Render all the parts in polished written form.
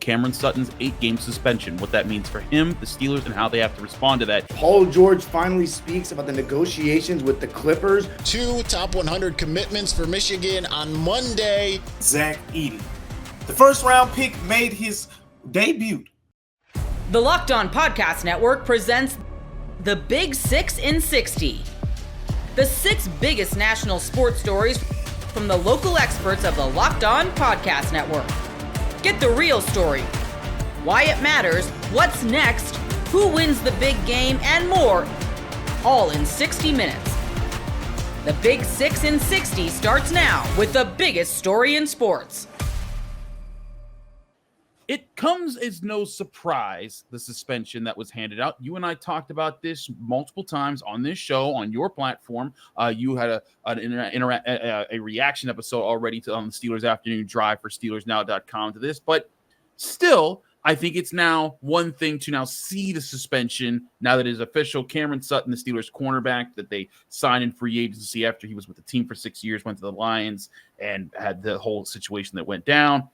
Cameron Sutton's 8-game suspension, what that means for him, the Steelers, and how they have to respond to that. Paul George finally speaks about the negotiations with the Clippers. 2 top 100 commitments for Michigan on Monday. Zach Edey, the first-round pick, made his debut. The Locked On Podcast Network presents the Big 6 in 60. The 6 biggest national sports stories from the local experts of the Locked On Podcast Network. Get the real story, why it matters, what's next, who wins the big game, and more, all in 60 minutes. The Big 6 in 60 starts now with the biggest story in sports. It comes as no surprise, the suspension that was handed out. You and I talked about this multiple times on this show, on your platform. You had a reaction episode already on the Steelers Afternoon Drive for SteelersNow.com to this. But still, I think it's now one thing to now see the suspension, now that it is official. Cameron Sutton, the Steelers cornerback that they signed in free agency after he was with the team for 6 years, went to the Lions and had the whole situation that went down.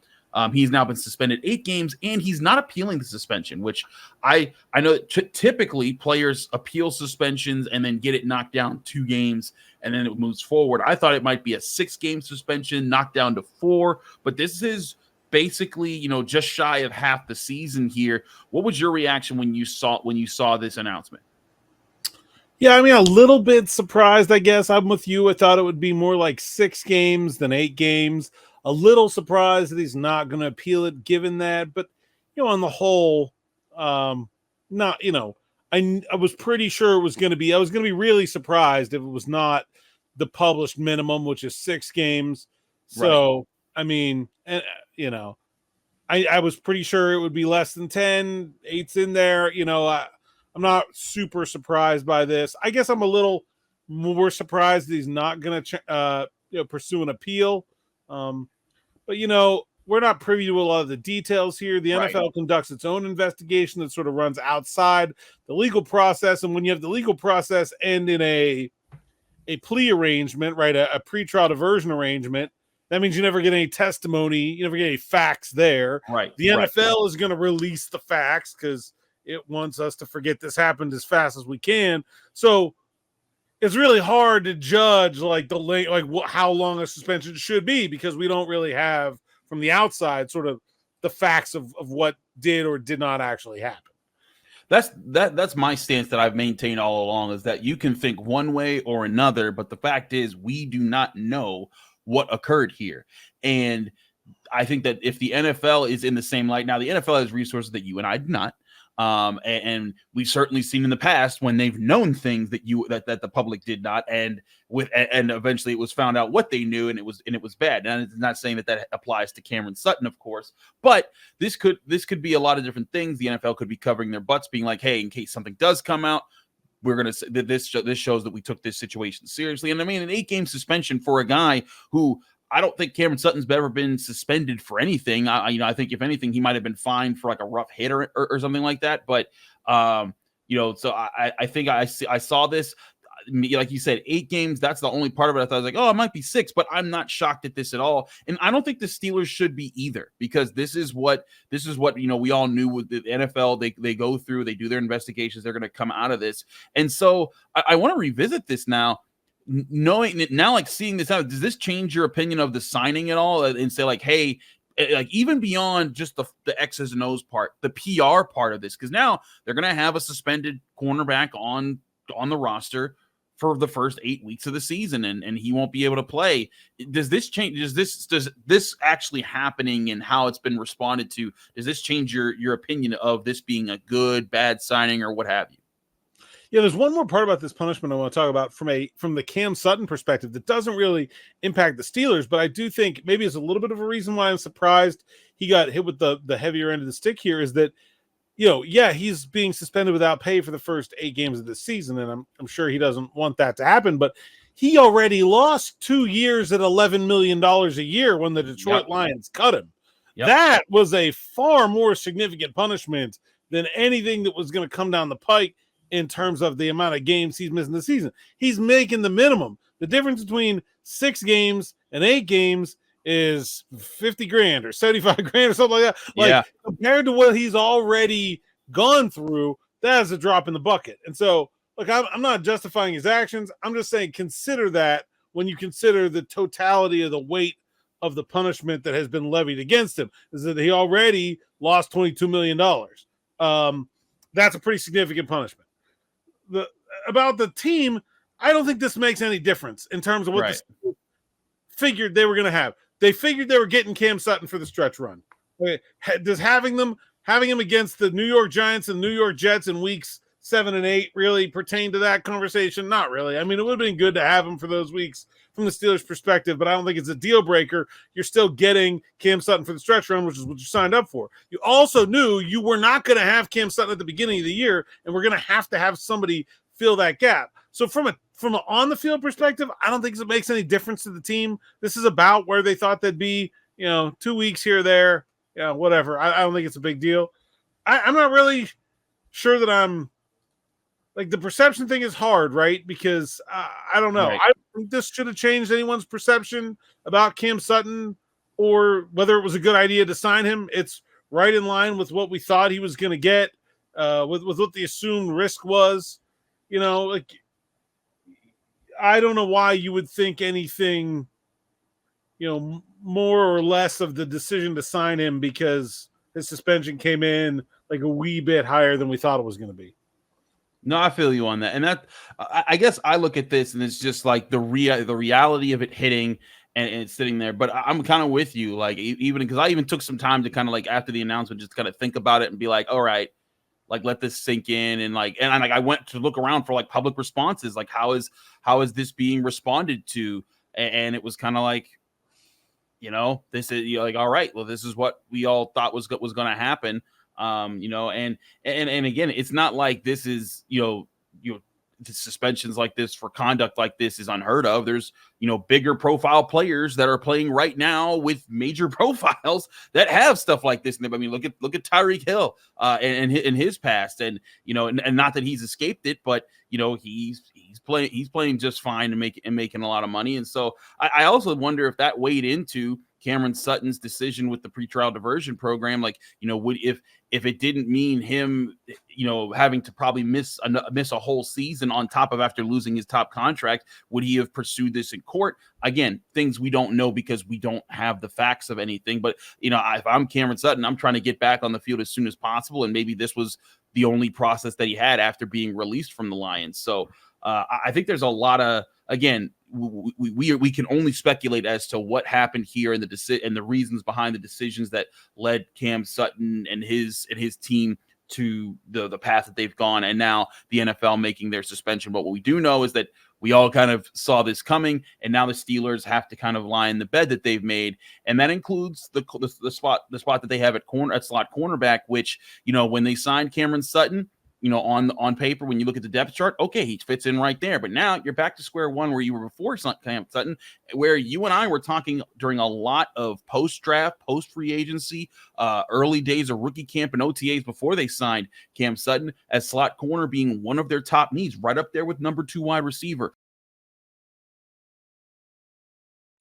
He's now been suspended 8 games, and he's not appealing the suspension, which I know that typically players appeal suspensions and then get it knocked down 2 games, and then it moves forward. I thought it might be a 6-game suspension, knocked down to 4, but this is basically, just shy of half the season here. What was your reaction when you saw this announcement? Yeah, I mean, a little bit surprised, I guess. I'm with you. I thought it would be more like 6 games than 8 games. A little surprised that he's not going to appeal it given that, but on the whole, I was pretty sure it was going to be, I was going to be really surprised if it was not the published minimum, which is 6 games. So, right. I mean, I was pretty sure it would be less than 10, 8's in there. I'm not super surprised by this. I guess I'm a little more surprised that he's not going to, pursue an appeal. But we're not privy to a lot of the details here. The NFL conducts its own investigation that sort of runs outside the legal process. And when you have the legal process end in a plea arrangement, right, a pretrial diversion arrangement, that means you never get any testimony, you never get any facts there. Right. The NFL is going to release the facts because it wants us to forget this happened as fast as we can. So it's really hard to judge how long a suspension should be because we don't really have from the outside sort of the facts of what did or did not actually happen. That's my stance that I've maintained all along, is that you can think one way or another, but the fact is we do not know what occurred here. And I think that if the NFL is in the same light, now the NFL has resources that you and I do not. And we've certainly seen in the past when they've known things that the public did not, and eventually it was found out what they knew, and it was bad. And it's not saying that applies to Cameron Sutton, of course, but this could be a lot of different things. The NFL could be covering their butts, being like, hey, in case something does come out, we're going to say that this shows that we took this situation seriously. And I mean, an 8-game suspension for a guy who, I don't think Cameron Sutton's ever been suspended for anything. I think if anything, he might have been fined for like a rough hit or something like that. But, so I think I saw this, like you said, 8 games. That's the only part of it. I thought, I was like, oh, it might be 6, but I'm not shocked at this at all. And I don't think the Steelers should be either, because this is what, we all knew with the NFL. They go through, they do their investigations. They're going to come out of this. And so I want to revisit this now. Knowing it now, like seeing this out, does this change your opinion of the signing at all? And say like, hey, like even beyond just the X's and O's part, the PR part of this, because now they're going to have a suspended cornerback on the roster for the first 8 weeks of the season, and he won't be able to play. Does this change? Does this actually happening and how it's been responded to? Does this change your opinion of this being a good, bad signing or what have you? Yeah, there's one more part about this punishment I want to talk about from the Cam Sutton perspective that doesn't really impact the Steelers, but I do think maybe it's a little bit of a reason why I'm surprised he got hit with the heavier end of the stick here is that, he's being suspended without pay for the first 8 games of the season, and I'm sure he doesn't want that to happen, but he already lost 2 years at $11 million a year when the Detroit Lions cut him. Yep. That was a far more significant punishment than anything that was going to come down the pike in terms of the amount of games he's missing the season. He's making the minimum. The difference between 6 games and 8 games is 50 grand or 75 grand or something like that. Like compared to what he's already gone through, that is a drop in the bucket. And so, look, I'm not justifying his actions. I'm just saying consider that when you consider the totality of the weight of the punishment that has been levied against him, is that he already lost $22 million. That's a pretty significant punishment. About the team, I don't think this makes any difference in terms of what the figured they were going to have. They figured they were getting Cam Sutton for the stretch run. Does having him against the New York Giants and New York Jets in weeks 7 and 8 really pertain to that conversation? Not really. I mean, it would have been good to have him for those weeks from the Steelers' perspective, but I don't think it's a deal breaker. You're still getting Cam Sutton for the stretch run, which is what you signed up for. You also knew you were not going to have Cam Sutton at the beginning of the year, and we're going to have somebody fill that gap. So from an on the field perspective, I don't think it makes any difference to the team. This is about where they thought they'd be, 2 weeks here or there, whatever. I don't think it's a big deal. I'm not really sure that I'm like, the perception thing is hard, right? Because I don't know. Right. I think this should have changed anyone's perception about Cam Sutton or whether it was a good idea to sign him. It's right in line with what we thought he was going to get, with what the assumed risk was. I don't know why you would think anything, more or less of the decision to sign him because his suspension came in like a wee bit higher than we thought it was going to be. No, I feel you on that. And that, I guess I look at this and it's just like the reality of it hitting and it's sitting there. But I'm kind of with you, like, even because I even took some time to kind of like after the announcement, just kind of think about it and be like, all right, like, let this sink in. And I went to look around for like public responses, like how is this being responded to? And it was kind of like, this is like, all right, well, this is what we all thought was going to happen. And again, it's not like this is, the suspensions like this for conduct like this is unheard of. There's, bigger profile players that are playing right now with major profiles that have stuff like this. And I mean, look at Tyreek Hill and his past, and and not that he's escaped it, but he's playing just fine and making a lot of money. And so I also wonder if that weighed into Cameron Sutton's decision with the pretrial diversion program. Like, would if it didn't mean him, having to probably miss a whole season on top of after losing his top contract, would he have pursued this in court? Again, things we don't know because we don't have the facts of anything. But, if I'm Cameron Sutton, I'm trying to get back on the field as soon as possible. And maybe this was the only process that he had after being released from the Lions. So I think there's a lot of, again, we can only speculate as to what happened here and the reasons behind the decisions that led Cam Sutton and his team to the path that they've gone, and now the NFL making their suspension. But what we do know is that we all kind of saw this coming, and now the Steelers have to kind of lie in the bed that they've made, and that includes the spot that they have at slot cornerback, which when they signed Cameron Sutton, on paper, when you look at the depth chart, okay, he fits in right there. But now you're back to square one where you were before Cam Sutton, where you and I were talking during a lot of post-draft, post-free agency, early days of rookie camp and OTAs before they signed Cam Sutton as slot corner being one of their top needs, right up there with number 2 wide receiver.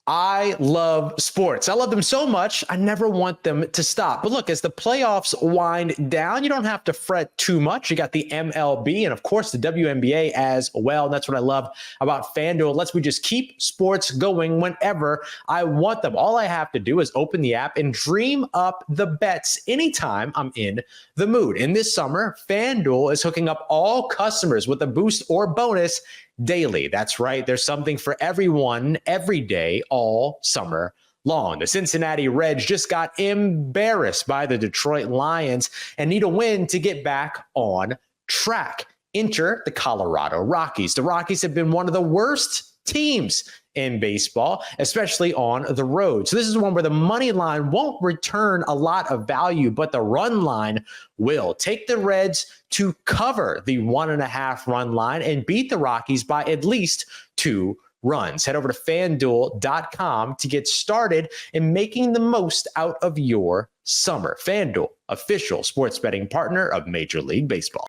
I love sports. I love them so much, I never want them to stop. But look, as the playoffs wind down, you don't have to fret too much. You got the MLB and, of course, the WNBA as well. And that's what I love about FanDuel. It lets me just keep sports going whenever I want them. All I have to do is open the app and dream up the bets anytime I'm in the mood. And this summer, FanDuel is hooking up all customers with a boost or bonus daily. That's right. There's something for everyone every day, all summer long. The Cincinnati Reds just got embarrassed by the Detroit Lions and need a win to get back on track. Enter the Colorado Rockies. The Rockies have been one of the worst teams in baseball, especially on the road. So this is one where the money line won't return a lot of value, but the run line will. Take the Reds to cover the 1.5 run line and beat the Rockies by at least 2 runs. Head over to FanDuel.com to get started in making the most out of your summer. FanDuel, official sports betting partner of Major League Baseball.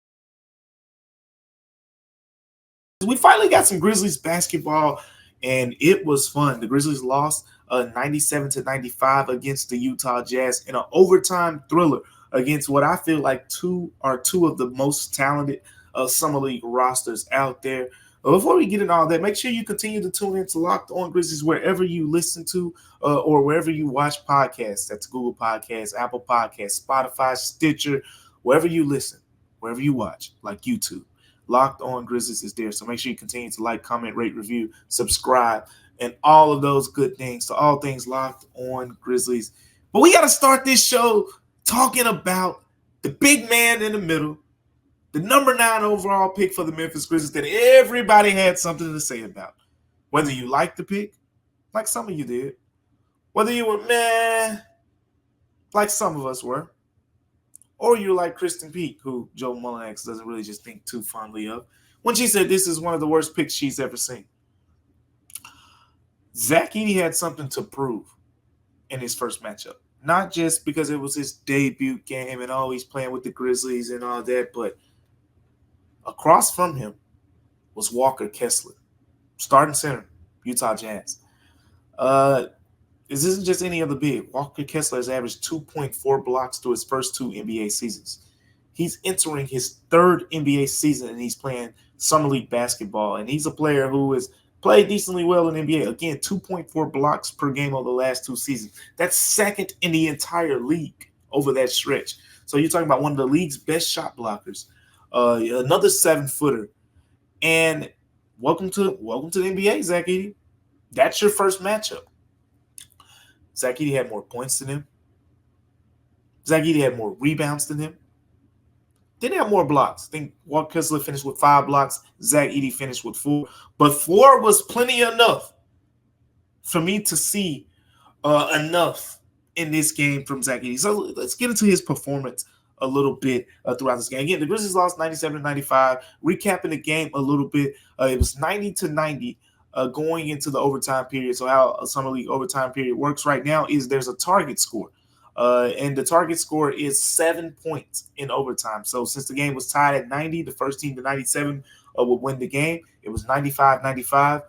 We finally got some Grizzlies basketball, and it was fun. The Grizzlies lost 97-95 against the Utah Jazz in an overtime thriller against what I feel like two of the most talented summer league rosters out there. But before we get into all that, make sure you continue to tune in to Locked On Grizzlies wherever you listen to or wherever you watch podcasts. That's Google Podcasts, Apple Podcasts, Spotify, Stitcher, wherever you listen, wherever you watch, like YouTube. Locked On Grizzlies is there. So make sure you continue to like, comment, rate, review, subscribe, and all of those good things. So all things Locked On Grizzlies. But we got to start this show talking about the big man in the middle, the number 9 overall pick for the Memphis Grizzlies that everybody had something to say about. Whether you liked the pick, like some of you did, whether you were meh, like some of us were, or you like Kristen Peak, who Joe Mullinax doesn't really just think too fondly of, when she said this is one of the worst picks she's ever seen. Zach Edey had something to prove in his first matchup. Not just because it was his debut game and he's playing with the Grizzlies and all that, but across from him was Walker Kessler, starting center, Utah Jazz. This isn't just any other big. Walker Kessler has averaged 2.4 blocks through his first 2 NBA seasons. He's entering his 3rd NBA season, and he's playing summer league basketball. And he's a player who has played decently well in the NBA. Again, 2.4 blocks per game over the last 2 seasons. That's 2nd in the entire league over that stretch. So you're talking about one of the league's best shot blockers, another 7-footer. And welcome to the NBA, Zach Edey. That's your first matchup. Zach Edey had more points than him. Zach Edey had more rebounds than him. Didn't have more blocks. I think Walker Kessler finished with 5 blocks. Zach Edey finished with 4. But 4 was plenty enough for me to see enough in this game from Zach Edey. So let's get into his performance a little bit throughout this game. Again, the Grizzlies lost 97-95. Recapping the game a little bit, it was 90-90 going into the overtime period. So how a summer league overtime period works right now is there's a target score. And the target score is 7 points in overtime. So since the game was tied at 90, the first team to 97 would win the game. It was 95-95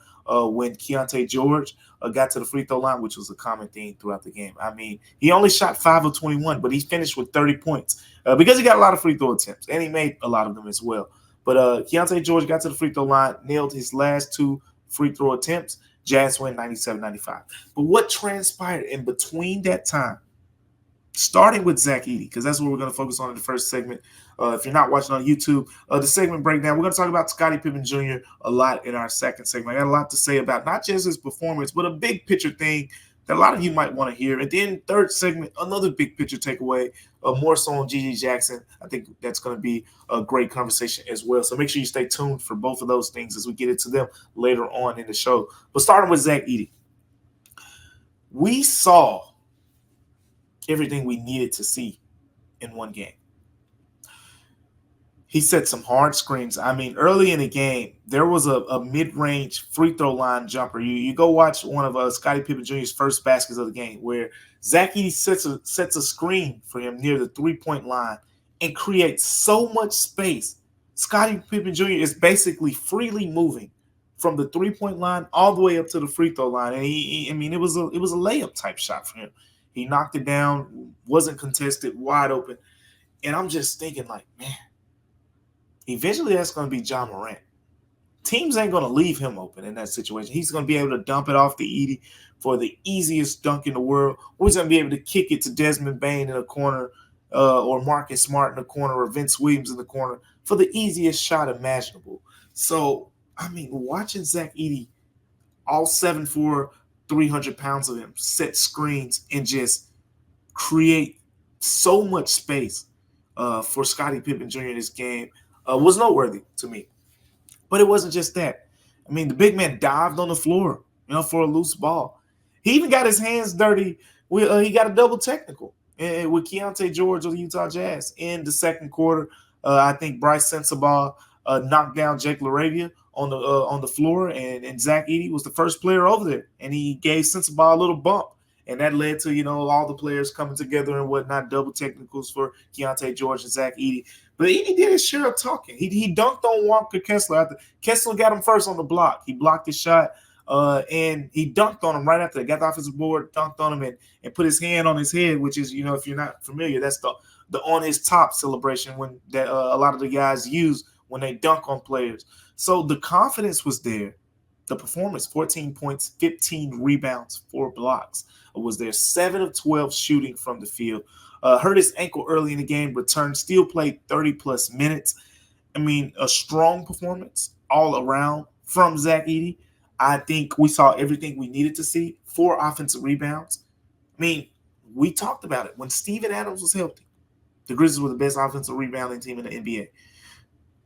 when Keontae George got to the free throw line, which was a common theme throughout the game. I mean, he only shot 5 of 21, but he finished with 30 points because he got a lot of free throw attempts, and he made a lot of them as well. But Keontae George got to the free throw line, nailed his last 2 free throw attempts. Jazz win 97-95. But what transpired in between that time, starting with Zach Edey, because that's what we're going to focus on in the first segment. If you're not watching on YouTube, the segment breakdown, we're going to talk about Scottie Pippen Jr. a lot in our second segment. I got a lot to say about not just his performance, but a big picture thing that a lot of you might want to hear. And then third segment, another big picture takeaway, more so on Gigi Jackson. I think that's going to be a great conversation as well. So make sure you stay tuned for both of those things as we get into them later on in the show. But starting with Zach Edey, we saw everything we needed to see in one game. He set some hard screens. I mean, early in the game, there was a mid-range free throw line jumper. You go watch one of Scottie Pippen Jr.'s first baskets of the game where Zach Edey sets a screen for him near the three-point line and creates so much space. Scottie Pippen Jr. is basically freely moving from the three-point line all the way up to the free throw line. And it was a layup type shot for him. He knocked it down, wasn't contested, wide open. And I'm just thinking like, man, eventually that's going to be John Morant. Teams ain't going to leave him open in that situation. He's going to be able to dump it off to Edey for the easiest dunk in the world. Or he's going to be able to kick it to Desmond Bane in the corner or Marcus Smart in the corner or Vince Williams in the corner for the easiest shot imaginable. So, I mean, watching Zach Edey, all 7'4", 300 pounds of him, set screens and just create so much space for Scottie Pippen Jr. in this game was noteworthy to me. But it wasn't just that. I mean, the big man dived on the floor, for a loose ball. He even got his hands dirty. He got a double technical with Keontae George of the Utah Jazz in the second quarter. I think Bryce Sensabaugh knocked down Jake LaRavia on the floor, and Zach Edey was the first player over there, and he gave Sensabaugh a little bump, and that led to all the players coming together and whatnot, double technicals for Keontae George and Zach Edey. But Edey did his share of talking. He dunked on Walker Kessler after Kessler got him first on the block. He blocked his shot. and he dunked on him right after. They got the offensive board, dunked on him, and put his hand on his head, which is, if you're not familiar, that's the on his top celebration when that a lot of the guys use when they dunk on players. So the confidence was there. The performance, 14 points, 15 rebounds, 4 blocks. Was there 7 of 12 shooting from the field. Hurt his ankle early in the game, returned, still played 30-plus minutes. I mean, a strong performance all around from Zach Edey. I think we saw everything we needed to see. 4 offensive rebounds. I mean, we talked about it. When Steven Adams was healthy, the Grizzlies were the best offensive rebounding team in the NBA.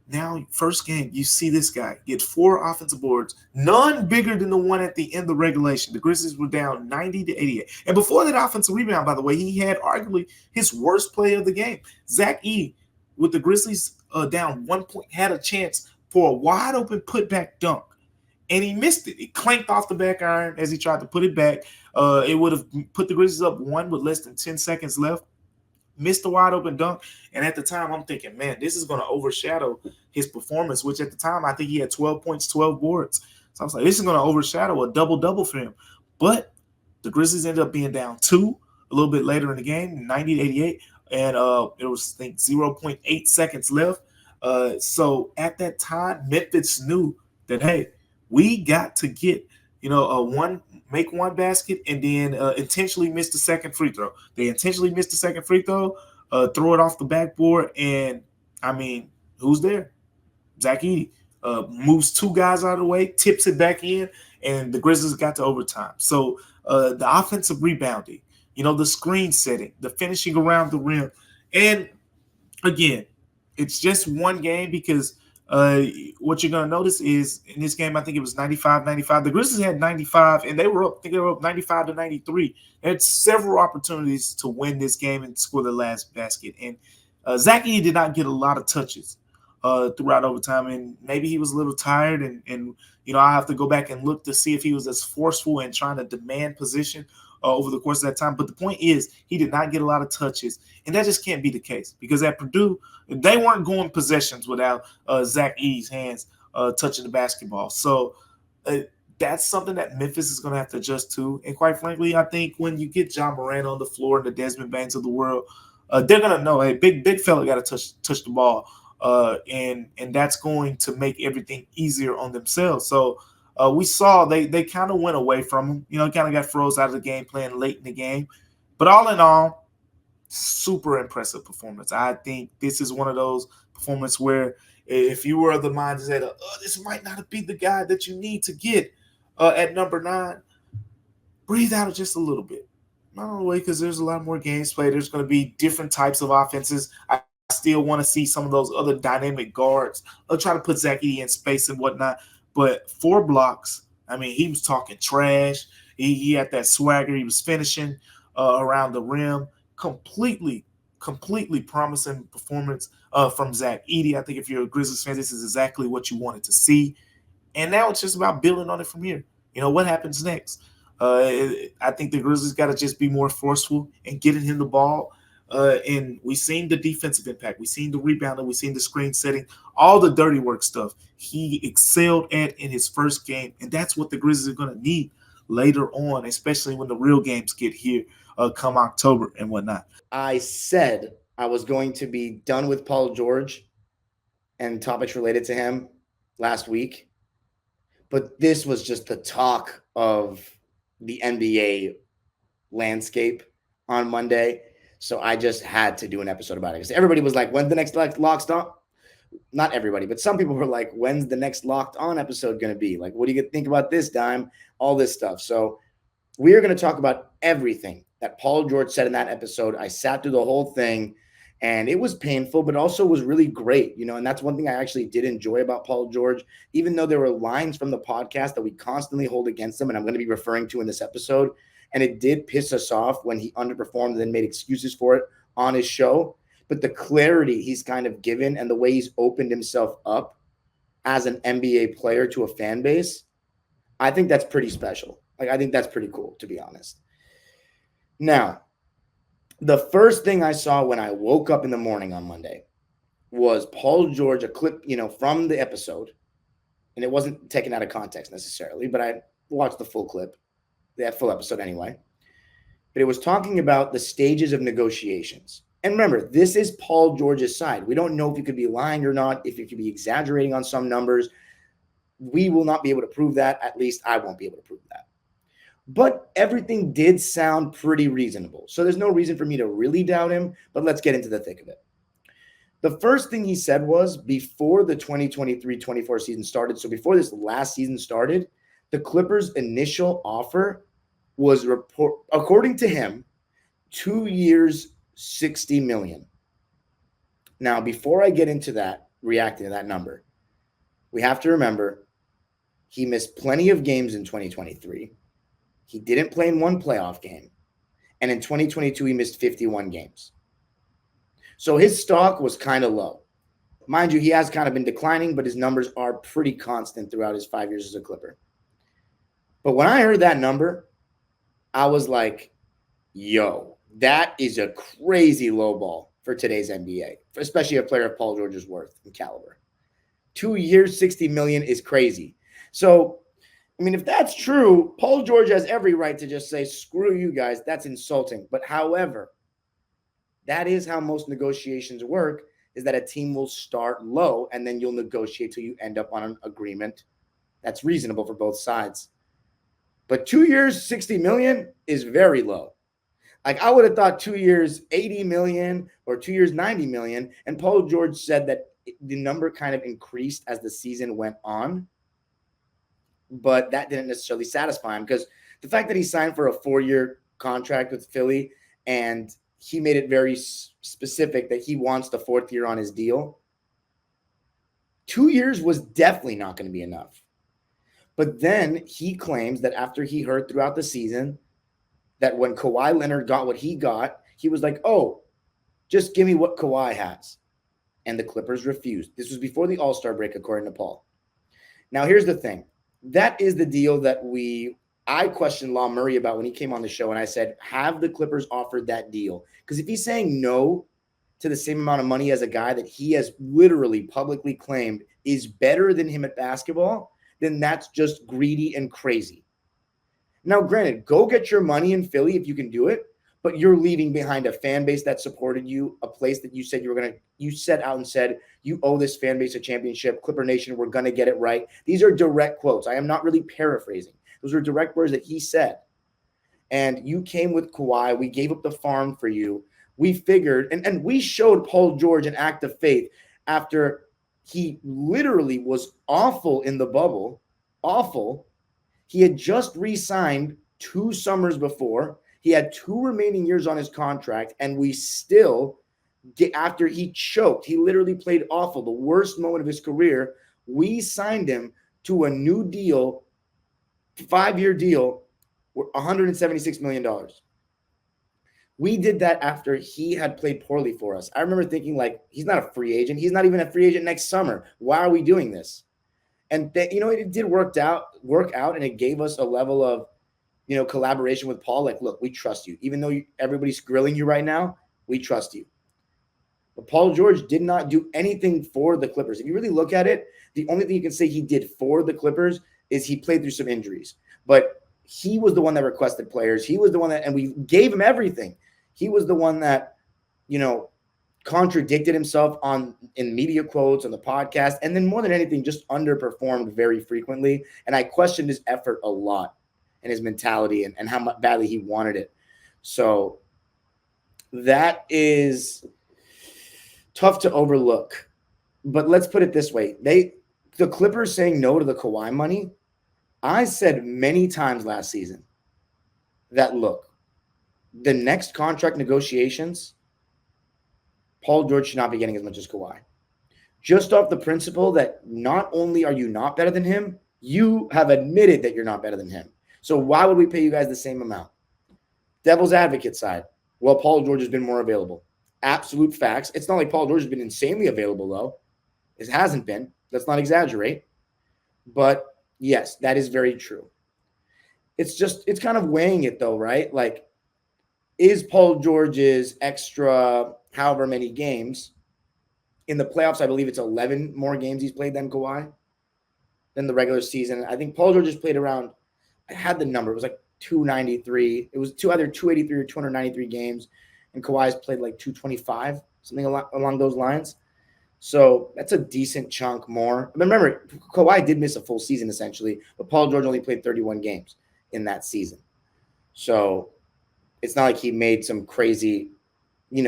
Now, first game, you see this guy get 4 offensive boards, none bigger than the one at the end of regulation. The Grizzlies were down 90-88. And before that offensive rebound, by the way, he had arguably his worst play of the game. Zach Edey, with the Grizzlies down 1 point, had a chance for a wide-open putback dunk, and he missed it. It clanked off the back iron as he tried to put it back. It would have put the Grizzlies up 1 with less than 10 seconds left. Missed the wide open dunk. And at the time, I'm thinking, man, this is going to overshadow his performance, which at the time, I think he had 12 points, 12 boards. So I was like, this is going to overshadow a double-double for him. But the Grizzlies ended up being down 2 a little bit later in the game, 90-88. And it was, I think, 0.8 seconds left. So at that time, Memphis knew that, hey, we got to get, make 1 basket and then intentionally miss the second free throw. They intentionally missed the second free throw, throw it off the backboard, and, I mean, who's there? Zach Edey moves 2 guys out of the way, tips it back in, and the Grizzlies got to overtime. So the offensive rebounding, the screen setting, the finishing around the rim. And, again, it's just 1 game because what you're going to notice is in this game, I think it was 95-95. The Grizzlies had 95, and they were up 95-93. They had several opportunities to win this game and score the last basket. And Zach Edey did not get a lot of touches throughout overtime, and maybe he was a little tired. And I have to go back and look to see if he was as forceful in trying to demand position over the course of that time. But the point is, he did not get a lot of touches, and that just can't be the case because at Purdue, they weren't going possessions without Zach Edey's hands touching the basketball. So that's something that Memphis is going to have to adjust to. And quite frankly, I think when you get John Moran on the floor and the Desmond Bains of the world, they're going to know, hey, big fella got to touch the ball, and that's going to make everything easier on themselves. So we saw they kind of went away from him, kind of got froze out of the game playing late in the game. But all in all, super impressive performance. I think this is one of those performances where if you were of the mind to say, this might not be the guy that you need to get at number 9, breathe out just a little bit. Not all the way because there's a lot more games played. There's going to be different types of offenses. I still want to see some of those other dynamic guards. I'll try to put Zach Edey in space and whatnot. But 4 blocks, I mean, he was talking trash. He had that swagger. He was finishing around the rim. Completely promising performance from Zach Edey. I think if you're a Grizzlies fan, this is exactly what you wanted to see. And now it's just about building on it from here. What happens next? I think the Grizzlies got to just be more forceful and getting him the ball. And we've seen the defensive impact. We've seen the rebounding. We've seen the screen setting, all the dirty work stuff he excelled at in his first game. And that's what the Grizzlies are going to need later on, especially when the real games get here come October and whatnot. I said I was going to be done with Paul George and topics related to him last week. But this was just the talk of the NBA landscape on Monday. So I just had to do an episode about it because everybody was like, when's the next Locked On? Not everybody, but some people were like, when's the next Locked On episode going to be? Like, what do you think about this, Dime? All this stuff. So we are going to talk about everything that Paul George said in that episode. I sat through the whole thing, and it was painful, but also was really great, and that's one thing I actually did enjoy about Paul George, even though there were lines from the podcast that we constantly hold against him, and I'm going to be referring to in this episode. And it did piss us off when he underperformed and then made excuses for it on his show. But the clarity he's kind of given and the way he's opened himself up as an NBA player to a fan base, I think that's pretty special. I think that's pretty cool, to be honest. Now, the first thing I saw when I woke up in the morning on Monday was Paul George, a clip, from the episode. And it wasn't taken out of context necessarily, but watch the full clip, that full episode anyway. But it was talking about the stages of negotiations. And remember, this is Paul George's side. We don't know if he could be lying or not, if he could be exaggerating on some numbers. We will not be able to prove that. At least I won't be able to prove that. But everything did sound pretty reasonable. So there's no reason for me to really doubt him, but let's get into the thick of it. The first thing he said was before the 2023-24 season started, so before this last season started, the Clippers' initial offer was, according to him, 2 years, $60 million. Now, before I get into that, reacting to that number, we have to remember he missed plenty of games in 2023. He didn't play in one playoff game. And in 2022, he missed 51 games. So his stock was kind of low. Mind you, he has kind of been declining, but his numbers are pretty constant throughout his 5 years as a Clipper. But when I heard that number, I was like, yo, that is a crazy low ball for today's NBA, especially a player of Paul George's worth and caliber. 2 years, $60 million is crazy. So, I mean, if that's true, Paul George has every right to just say, screw you guys, that's insulting. But however, that is how most negotiations work, is that a team will start low and then you'll negotiate till you end up on an agreement that's reasonable for both sides. But 2 years, $60 million is very low. Like I would have thought 2 years, $80 million or 2 years, $90 million. And Paul George said that the number kind of increased as the season went on. But that didn't necessarily satisfy him because the fact that he signed for a 4-year contract with Philly and he made it very specific that he wants the 4th year on his deal, 2 years was definitely not going to be enough. But then he claims that after he heard throughout the season that when Kawhi Leonard got what he got, he was like, oh, just give me what Kawhi has. And the Clippers refused. This was before the All-Star break, according to Paul. Now, here's the thing. That is the deal that I questioned Law Murray about when he came on the show. And I said, have the Clippers offered that deal? Because if he's saying no to the same amount of money as a guy that he has literally publicly claimed is better than him at basketball, then that's just greedy and crazy. Now, granted, go get your money in Philly if you can do it, but you're leaving behind a fan base that supported you, a place that you said you set out and said, you owe this fan base a championship. Clipper Nation, we're going to get it right. These are direct quotes. I am not really paraphrasing. Those are direct words that he said. And you came with Kawhi. We gave up the farm for you. We figured, and we showed Paul George an act of faith after he literally was awful in the bubble, awful. He had just re-signed 2 summers before. He had 2 remaining years on his contract, and we still, after he choked, he literally played awful, the worst moment of his career, we signed him to a new deal, 5-year deal, $176 million. We did that after he had played poorly for us. I remember thinking, like, he's not a free agent. He's not even a free agent next summer. Why are we doing this? And, it did work out, and it gave us a level of, collaboration with Paul. Like, look, we trust you. Even though everybody's grilling you right now, we trust you. But Paul George did not do anything for the Clippers. If you really look at it, the only thing you can say he did for the Clippers is he played through some injuries. But he was the one that requested players. He was the one that, and we gave him everything. He was the one that, contradicted himself in media quotes on the podcast. And then more than anything, just underperformed very frequently. And I questioned his effort a lot and his mentality and how much badly he wanted it. So that is tough to overlook. But let's put it this way. The Clippers saying no to the Kawhi money, I said many times last season that, look, the next contract negotiations, Paul George should not be getting as much as Kawhi. Just off the principle that not only are you not better than him, you have admitted that you're not better than him. So why would we pay you guys the same amount? Devil's advocate side. Well, Paul George has been more available. Absolute facts. It's not like Paul George has been insanely available, though. It hasn't been. Let's not exaggerate. But yes, that is very true. It's kind of weighing it, though, right? Like, is Paul George's extra however many games in the playoffs? I believe it's 11 more games he's played than Kawhi than the regular season. I think Paul George has played around I had the number. It was like 293. It was either 283 or 293 games, and Kawhi's played like 225, something along those lines. So that's a decent chunk more. But remember, Kawhi did miss a full season essentially, but Paul George only played 31 games in that season. So it's not like he made some crazy,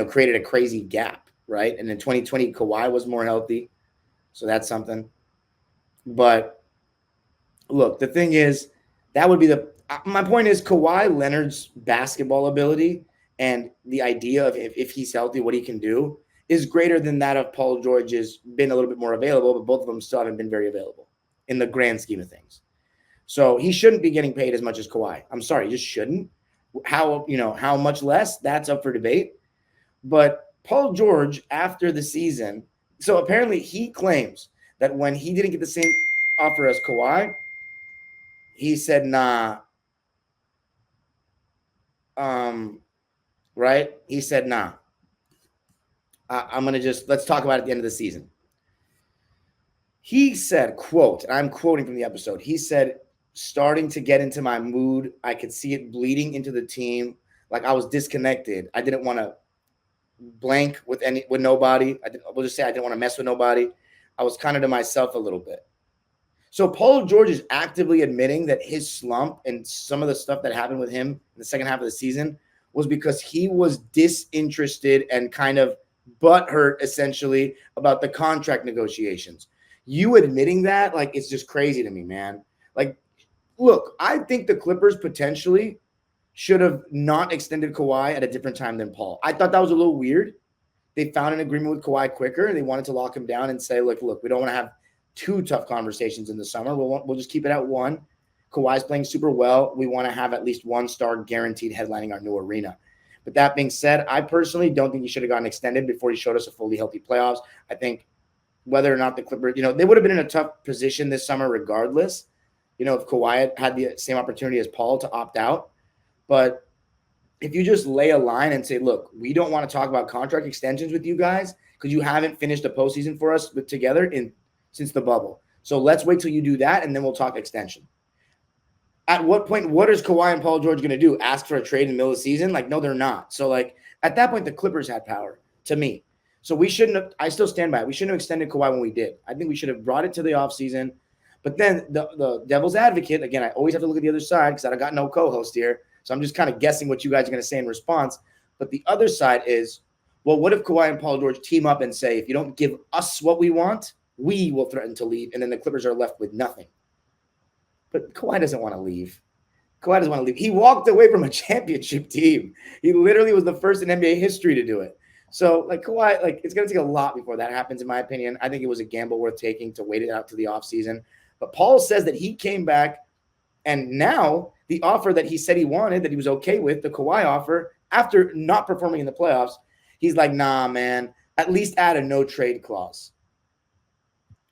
created a crazy gap, right? And in 2020, Kawhi was more healthy. So that's something. But look, the thing is, that would be my point is Kawhi Leonard's basketball ability and the idea of if he's healthy, what he can do is greater than that of Paul George's been a little bit more available, but both of them still haven't been very available in the grand scheme of things. So he shouldn't be getting paid as much as Kawhi. I'm sorry, he just shouldn't. How much less? That's up for debate. But Paul George, after the season, so apparently he claims that when he didn't get the same offer as Kawhi, he said, nah. Right? He said, nah. I'm going to let's talk about it at the end of the season. He said, quote, and I'm quoting from the episode. He said, starting to get into my mood. I could see it bleeding into the team. Like I was disconnected. I didn't want to blank with nobody. We'll just say I didn't want to mess with nobody. I was kind of to myself a little bit. So Paul George is actively admitting that his slump and some of the stuff that happened with him in the second half of the season was because he was disinterested and kind of butthurt essentially about the contract negotiations. You admitting that, like, it's just crazy to me, man. Like, look, I think the Clippers potentially should have not extended Kawhi at a different time than Paul. I thought that was a little weird. They found an agreement with Kawhi quicker. They wanted to lock him down and say, look, we don't want to have two tough conversations in the summer. We'll just keep it at one. Kawhi's playing super well. We want to have at least one star guaranteed headlining our new arena. But that being said, I personally don't think he should have gotten extended before he showed us a fully healthy playoffs. I think whether or not the Clippers, they would have been in a tough position this summer regardless, if Kawhi had the same opportunity as Paul to opt out. But if you just lay a line and say, look, we don't want to talk about contract extensions with you guys because you haven't finished a postseason for us together since the bubble. So let's wait till you do that, and then we'll talk extension. At what point, what is Kawhi and Paul George going to do? Ask for a trade in the middle of the season? Like, no, they're not. So, at that point, the Clippers had power, to me. So we shouldn't have – I still stand by it. We shouldn't have extended Kawhi when we did. I think we should have brought it to the offseason. But then the devil's advocate, again, I always have to look at the other side because I got no co-host here. So I'm just kind of guessing what you guys are going to say in response. But the other side is, well, what if Kawhi and Paul George team up and say, if you don't give us what we want, we will threaten to leave, and then the Clippers are left with nothing. But Kawhi doesn't want to leave. Kawhi doesn't want to leave. He walked away from a championship team. He literally was the first in NBA history to do it. So, Kawhi, it's going to take a lot before that happens, in my opinion. I think it was a gamble worth taking to wait it out to the offseason. But Paul says that he came back, and now the offer that he said he wanted, that he was okay with, the Kawhi offer, after not performing in the playoffs, he's like, nah, man, at least add a no-trade clause.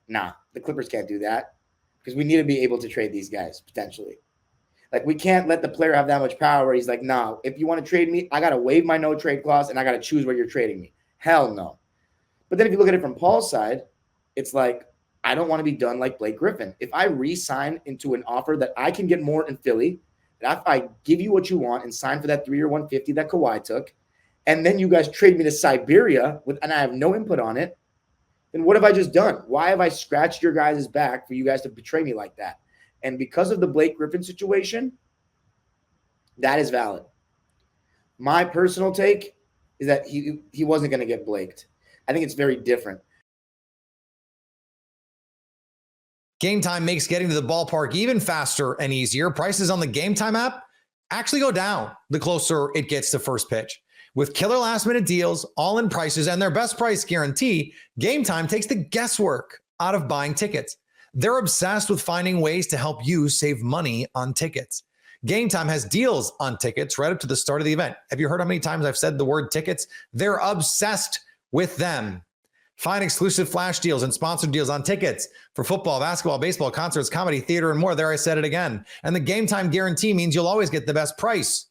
Nah, the Clippers can't do that because we need to be able to trade these guys, potentially. We can't let the player have that much power where he's like, nah, if you want to trade me, I got to waive my no-trade clause, and I got to choose where you're trading me. Hell no. But then if you look at it from Paul's side, it's like, I don't want to be done like Blake Griffin. If I re-sign into an offer that I can get more in Philly, that if I give you what you want and sign for that 3-year $150 that Kawhi took, and then you guys trade me to Siberia and I have no input on it, then what have I just done? Why have I scratched your guys' back for you guys to betray me like that? And because of the Blake Griffin situation, that is valid. My personal take is that he wasn't going to get Blaked. I think it's very different. Game Time makes getting to the ballpark even faster and easier. Prices on the Game Time app actually go down the closer it gets to first pitch. With killer last-minute deals, all-in prices, and their best price guarantee, Game Time takes the guesswork out of buying tickets. They're obsessed with finding ways to help you save money on tickets. Game Time has deals on tickets right up to the start of the event. Have you heard how many times I've said the word tickets? They're obsessed with them. Find exclusive flash deals and sponsored deals on tickets for football, basketball, baseball, concerts, comedy, theater, and more. There, I said it again. And the Game Time guarantee means you'll always get the best price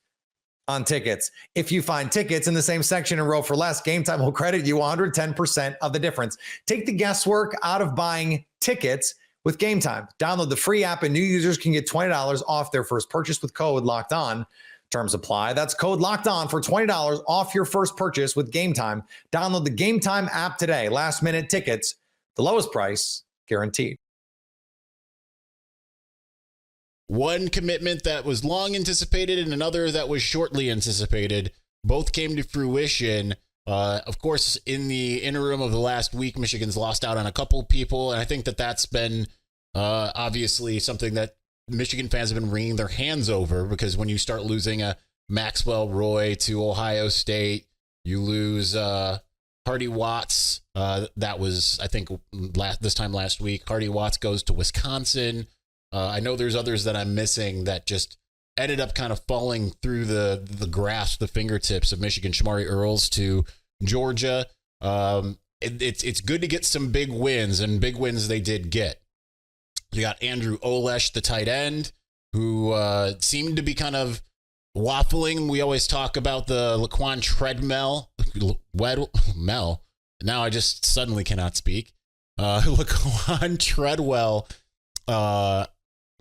on tickets. If you find tickets in the same section and row for less, Game Time will credit you 110% of the difference. Take the guesswork out of buying tickets with Game Time. Download the free app and new users can get $20 off their first purchase with code Locked On. Terms apply. That's code Locked On for $20 off your first purchase with Game Time. Download the Game Time app today. Last minute tickets, the lowest price guaranteed. One commitment that was long anticipated and another that was shortly anticipated. Both came to fruition. Of course, in the interim of the last week, Michigan's lost out on a couple people. And I think that that's been obviously something that Michigan fans have been wringing their hands over, because when you start losing a Maxwell Roy to Ohio State, you lose Hardy Watts. That was, I think, this time last week. Hardy Watts goes to Wisconsin. I know there's others that I'm missing that just ended up kind of falling through the grasp, the fingertips of Michigan. Shamari Earls to Georgia. It's good to get some big wins, and big wins they did get. You got Andrew Olesh, the tight end, who seemed to be kind of waffling. We always talk about the Laquan Treadwell. Now I just suddenly cannot speak. Laquan Treadwell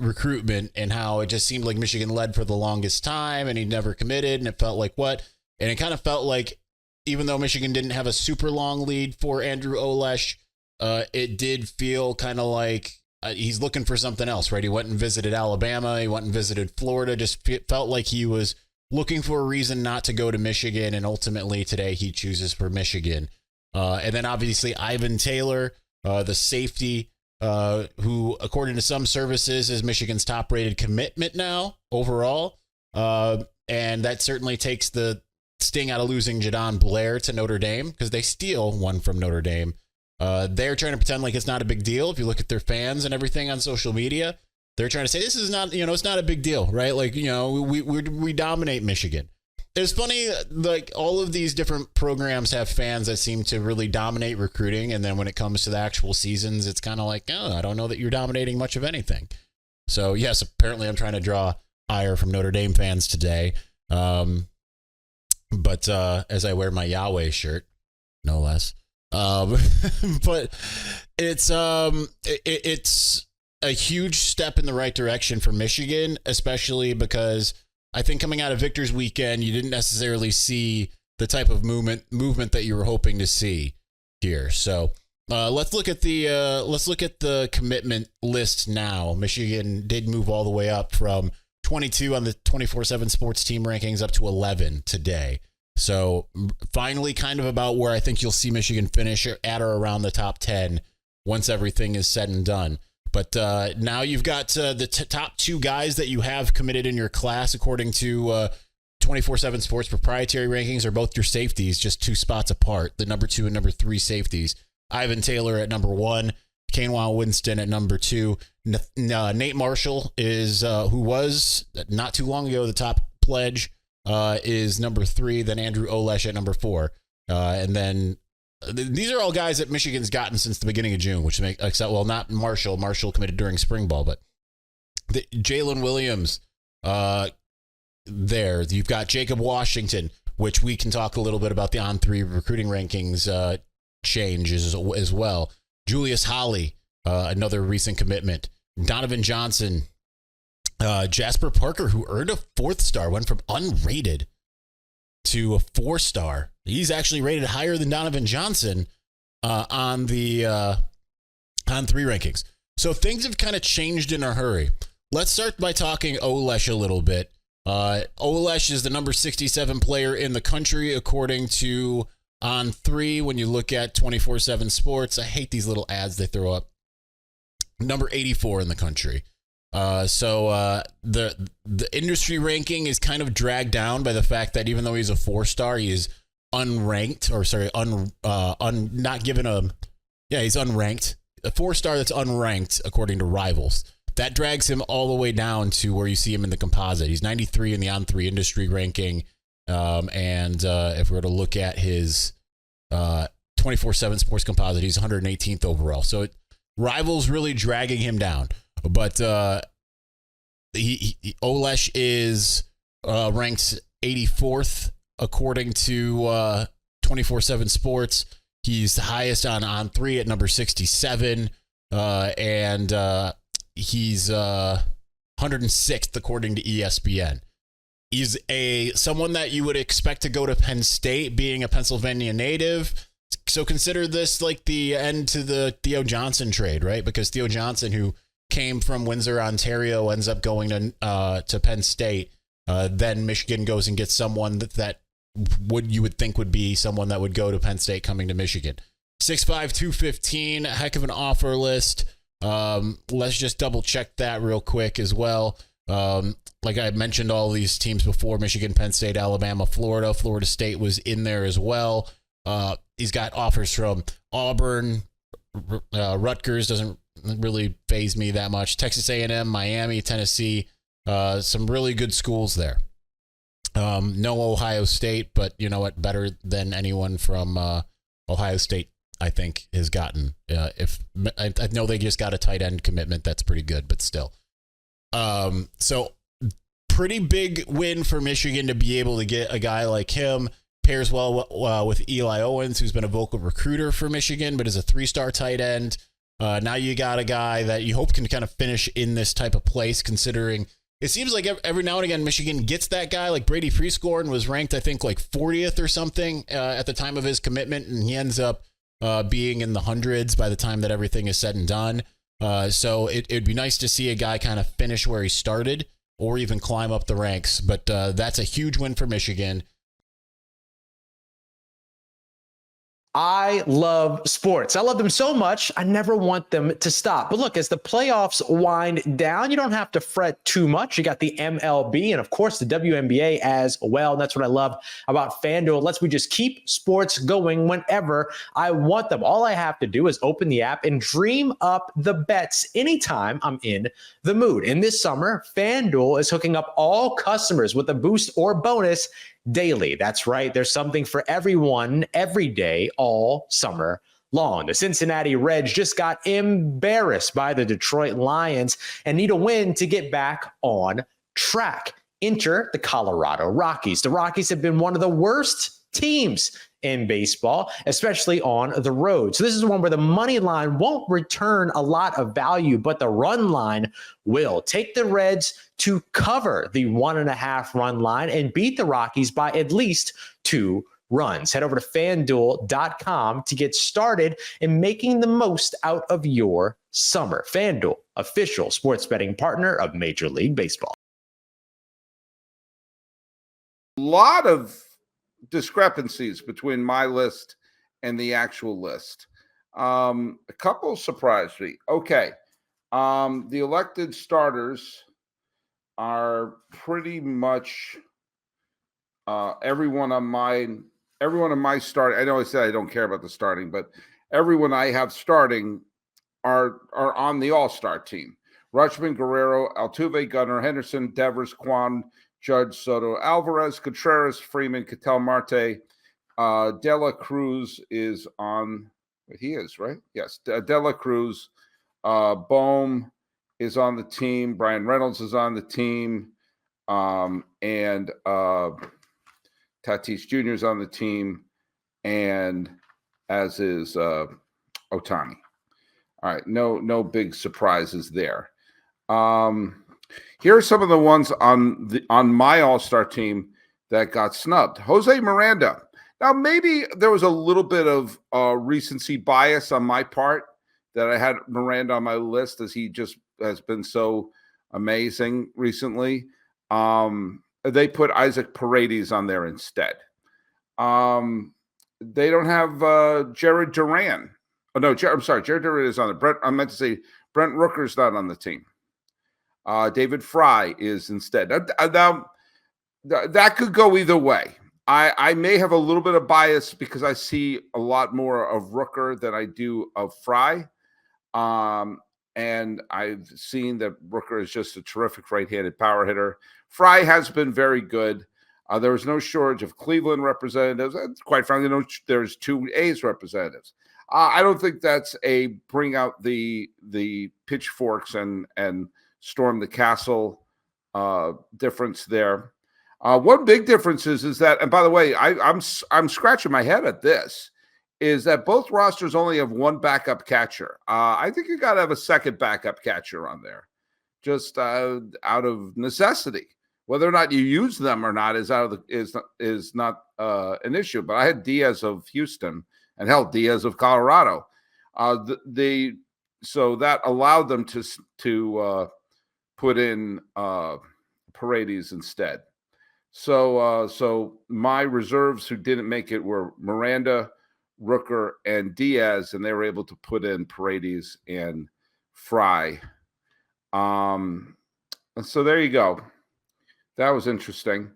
recruitment, and how it just seemed like Michigan led for the longest time and he never committed, and it felt like what? And it kind of felt like, even though Michigan didn't have a super long lead for Andrew Olesh, it did feel kind of like he's looking for something else, right? He went and visited Alabama. He went and visited Florida. Just felt like he was looking for a reason not to go to Michigan. And ultimately today he chooses for Michigan. And then obviously Ivan Taylor, the safety, who, according to some services, is Michigan's top rated commitment now overall. And that certainly takes the sting out of losing Jadon Blair to Notre Dame, because they steal one from Notre Dame. They're trying to pretend like it's not a big deal. If you look at their fans and everything on social media, they're trying to say this is not, it's not a big deal, right? Like, we dominate Michigan. It's funny, like all of these different programs have fans that seem to really dominate recruiting. And then when it comes to the actual seasons, it's kind of like, I don't know that you're dominating much of anything. So yes, apparently I'm trying to draw ire from Notre Dame fans today. But as I wear my Yahweh shirt, no less. But it's a huge step in the right direction for Michigan, especially because I think coming out of Victor's weekend, you didn't necessarily see the type of movement that you were hoping to see here. So let's look at the commitment list now. Michigan did move all the way up from 22 on the 24/7 Sports team rankings up to 11 today. So finally, kind of about where I think you'll see Michigan finish at or around the top 10 once everything is said and done. But now you've got the top two guys that you have committed in your class, according to 24/7 Sports proprietary rankings, are both your safeties, just 2 spots apart. The number 2 and number 3 safeties. Ivan Taylor at number 1, Kanewal Winston at number 2. Nate Marshall is who was not too long ago the top pledge, is number 3. Then Andrew Olesh at number 4, and then. These are all guys that Michigan's gotten since the beginning of June, which make, except, well, not Marshall. Marshall committed during spring ball, but Jalen Williams there. You've got Jacob Washington, which we can talk a little bit about the on-3 recruiting rankings changes as well. Julius Holly, another recent commitment. Donovan Johnson, Jasper Parker, who earned a 4th star, went from unrated to a 4-star. He's actually rated higher than Donovan Johnson on the on 3 rankings. So things have kind of changed in a hurry. Let's start by talking Olesh a little bit. Olesh is the number 67 player in the country, according to On 3. When you look at 24/7 Sports, I hate these little ads they throw up. Number 84 in the country. So the industry ranking is kind of dragged down by the fact that even though he's a 4-star, he is unranked, or sorry, not given a, he's unranked. A 4-star that's unranked according to Rivals. That drags him all the way down to where you see him in the composite. He's 93 in the On 3 industry ranking. And if we were to look at his 24/7 Sports composite, he's 118th overall. So Rivals really dragging him down. But Olesh is ranked 84th according to 24/7 Sports. He's the highest on 3 at number 67. and he's 106th according to ESPN. He's someone that you would expect to go to Penn State, being a Pennsylvania native. So consider this like the end to the Theo Johnson trade, right? Because Theo Johnson, who came from Windsor, Ontario, ends up going to Penn State. Then Michigan goes and gets someone that you would think would be someone that would go to Penn State coming to Michigan. 6'5", 215, a heck of an offer list. Let's just double check that real quick as well. Like I mentioned, all these teams before: Michigan, Penn State, Alabama, Florida. Florida State was in there as well. He's got offers from Auburn, Rutgers doesn't really faze me that much. Texas A&M, Miami, Tennessee, some really good schools there. No Ohio State, but you know what? Better than anyone from Ohio State, I think, has gotten. If I know they just got a tight end commitment, that's pretty good, but still. So pretty big win for Michigan to be able to get a guy like him. Pairs well with Eli Owens, who's been a vocal recruiter for Michigan, but is a 3-star tight end. Now you got a guy that you hope can kind of finish in this type of place, considering it seems like every now and again Michigan gets that guy. Like Brady Prescorn was ranked, I think, like 40th or something at the time of his commitment, and he ends up being in the hundreds by the time that everything is said and done. So it'd be nice to see a guy kind of finish where he started or even climb up the ranks. But that's a huge win for Michigan. I love sports. I love them so much, I never want them to stop. But look, as the playoffs wind down, you don't have to fret too much. You got the MLB and, of course, the WNBA as well. And that's what I love about FanDuel. It lets me just keep sports going whenever I want them. All I have to do is open the app and dream up the bets anytime I'm in the mood. And this summer, FanDuel is hooking up all customers with a boost or bonus daily. That's right. There's something for everyone every day, all summer long. The Cincinnati Reds just got embarrassed by the Detroit Lions and need a win to get back on track. Enter the Colorado Rockies. The Rockies have been one of the worst teams in baseball, especially on the road. So this is one where the money line won't return a lot of value, but the run line will. Take the Reds to cover the 1.5 run line and beat the Rockies by at least 2 runs. Head over to FanDuel.com to get started in making the most out of your summer. FanDuel, official sports betting partner of Major League Baseball. A lot of discrepancies between my list and the actual list. A couple surprised me. Okay. The elected starters are pretty much everyone on my start. I know I said I don't care about the starting, but everyone I have starting are on the All-Star team. Rutschman, Guerrero, Altuve, Gunnar, Henderson, Devers, Kwan, Judge, Soto, Alvarez, Contreras, Freeman, Ketel Marte, De La Cruz is on. He is, right? Yes. De La Cruz, Bohm is on the team. Brian Reynolds is on the team. And Tatis Jr. is on the team. And as is Ohtani. All right. No big surprises there. Here are some of the ones on my All-Star team that got snubbed. Jose Miranda. Now, maybe there was a little bit of recency bias on my part that I had Miranda on my list, as he just has been so amazing recently. They put Isaac Paredes on there instead. They don't have Jared Duran. Oh, no, I'm sorry. Jared Duran is on there. I meant to say Brent Rooker's not on the team. David Fry is instead. Now, that could go either way. I may have a little bit of bias because I see a lot more of Rooker than I do of Fry. And I've seen that Rooker is just a terrific right-handed power hitter. Fry has been very good. There was no shortage of Cleveland representatives. And quite frankly, there's 2 A's representatives. I don't think that's a bring out the pitchforks and storm the castle difference there. One big difference is that, and by the way, I'm scratching my head at this, is that both rosters only have one backup catcher. I think you got to have a second backup catcher on there, just out of necessity. Whether or not you use them or not is not an issue. But I had Diaz of Houston and hell, Diaz of Colorado. So that allowed them to put in Paredes instead. So my reserves who didn't make it were Miranda, Rooker, and Diaz, and they were able to put in Paredes and Fry. So there you go. That was interesting.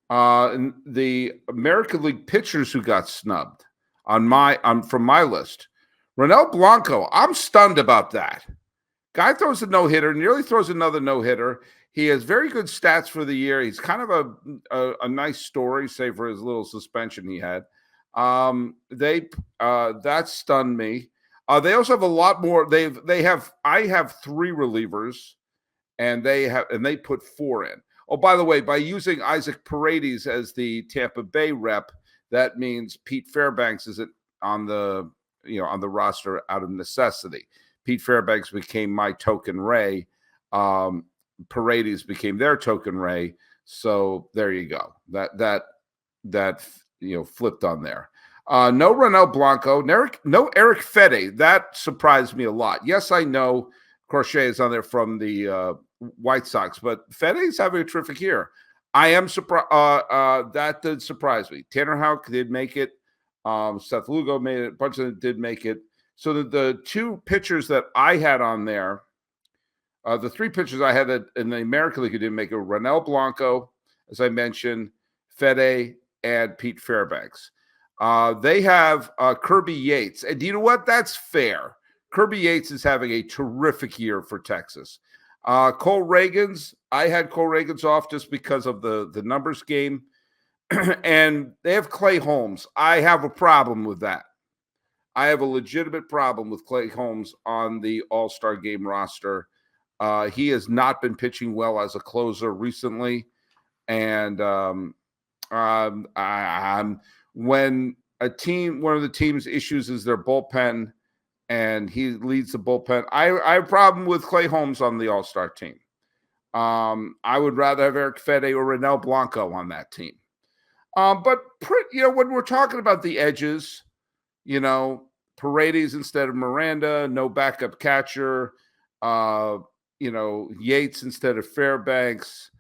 And the American League pitchers who got snubbed from my list. Ronel Blanco, I'm stunned about that. Guy throws a no-hitter, nearly throws another no-hitter. He has very good stats for the year. He's kind of a nice story, save for his little suspension he had. That stunned me. They also have a lot more. I have 3 relievers, and they put 4 in. Oh, by the way, by using Isaac Paredes as the Tampa Bay rep, that means Pete Fairbanks isn't on the roster out of necessity. Pete Fairbanks became my token Ray. Paredes became their token Ray. So there you go. That flipped on there. No Ronel Blanco, no Eric Fede. That surprised me a lot. Yes, I know Crochet is on there from the White Sox, but Fede's having a terrific year. I am surprised. That did surprise me. Tanner Houck did make it. Seth Lugo made it. A bunch of them did make it. So the 2 pitchers that I had on there, the 3 pitchers I had in the American League who didn't make it were Ronel Blanco, as I mentioned, Fede, and Pete Fairbanks. They have Kirby Yates. And you know what? That's fair. Kirby Yates is having a terrific year for Texas. Cole Reagans, I had Cole Reagans off just because of the numbers game. And they have Clay Holmes. I have a problem with that. I have a legitimate problem with Clay Holmes on the All-Star game roster. He has not been pitching well as a closer recently. And when one of the team's issues is their bullpen, and he leads the bullpen, I have a problem with Clay Holmes on the All-Star team. I would rather have Eric Fede or Ronel Blanco on that team. But when we're talking about the edges, Paredes instead of Miranda, no backup catcher, Yates instead of Fairbanks.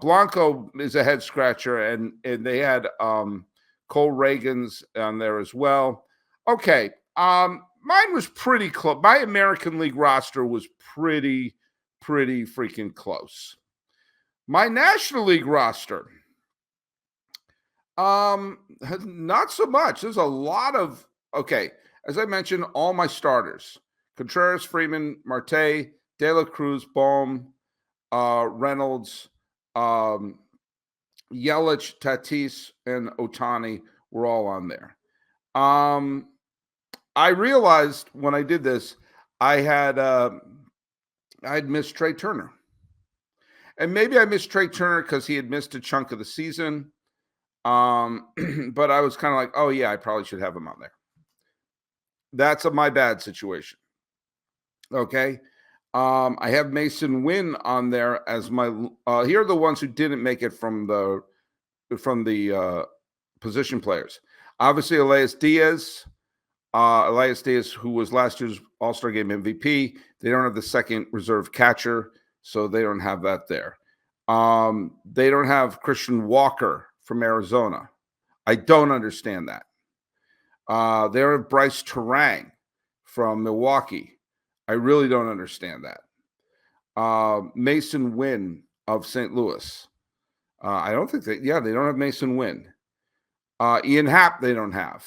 Blanco is a head scratcher, and they had Cole Reagans on there as well. Okay, mine was pretty close. My American League roster was pretty freaking close. My National League roster, not so much. There's a lot of, as I mentioned, all my starters: Contreras, Freeman, Marte, De La Cruz, Bohm, Reynolds, Yelich, Tatis, and Ohtani were all on there. I realized when I did this, I'd missed Trey Turner. And maybe I missed Trey Turner because he had missed a chunk of the season. But I was kind of like, oh, yeah, I probably should have him on there. That's my bad situation. Okay. I have Mason Wynn on there as my here are the ones who didn't make it from the position players. Obviously, Elias Diaz, who was last year's All-Star Game MVP. They don't have the second reserve catcher, so they don't have that there. They don't have Christian Walker from Arizona. I don't understand that. They don't have Bryce Terang from Milwaukee. I really don't understand that. Mason Wynn of St. Louis. I don't think they don't have Mason Wynn. Ian Happ, they don't have.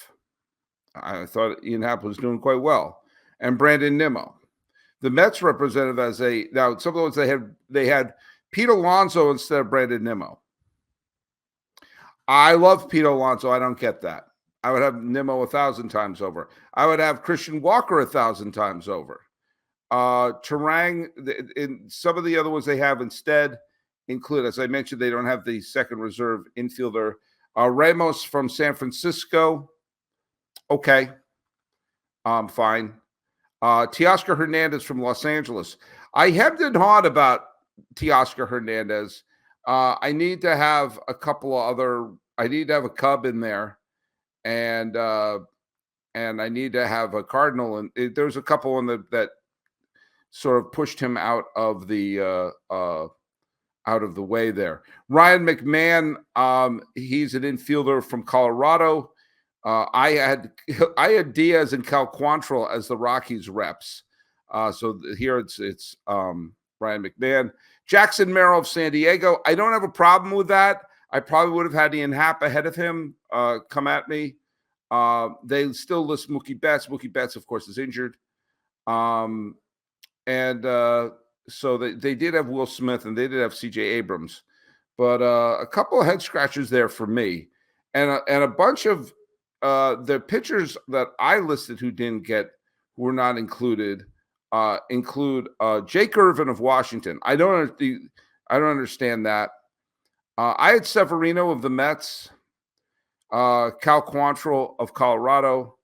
I thought Ian Happ was doing quite well. And Brandon Nimmo. The Mets representative now some of the ones they had Pete Alonso instead of Brandon Nimmo. I love Pete Alonso. I don't get that. I would have Nimmo 1,000 times over. I would have Christian Walker 1,000 times over. Terang, in some of the other ones they have instead include, as I mentioned, they don't have the second reserve infielder. Ramos from San Francisco. Okay, fine. Teoscar Hernandez from Los Angeles. I hemmed and hawed about Teoscar Hernandez. I need to have a couple of other. I need to have a Cub in there, and I need to have a Cardinal. And there's a couple in that sort of pushed him out of the way there. Ryan McMahon, he's an infielder from Colorado. I had Diaz and Cal Quantrill as the Rockies reps. So here it's Ryan McMahon. Jackson Merrill of San Diego. I don't have a problem with that. I probably would have had Ian Happ ahead of him come at me. They still list Mookie Betts. Mookie Betts, of course, is injured. So they did have Will Smith and they did have C.J. Abrams. But a couple of head scratchers there for me. And a bunch of the pitchers that I listed who were not included include Jake Irvin of Washington. I don't understand that. I had Severino of the Mets, Cal Quantrill of Colorado,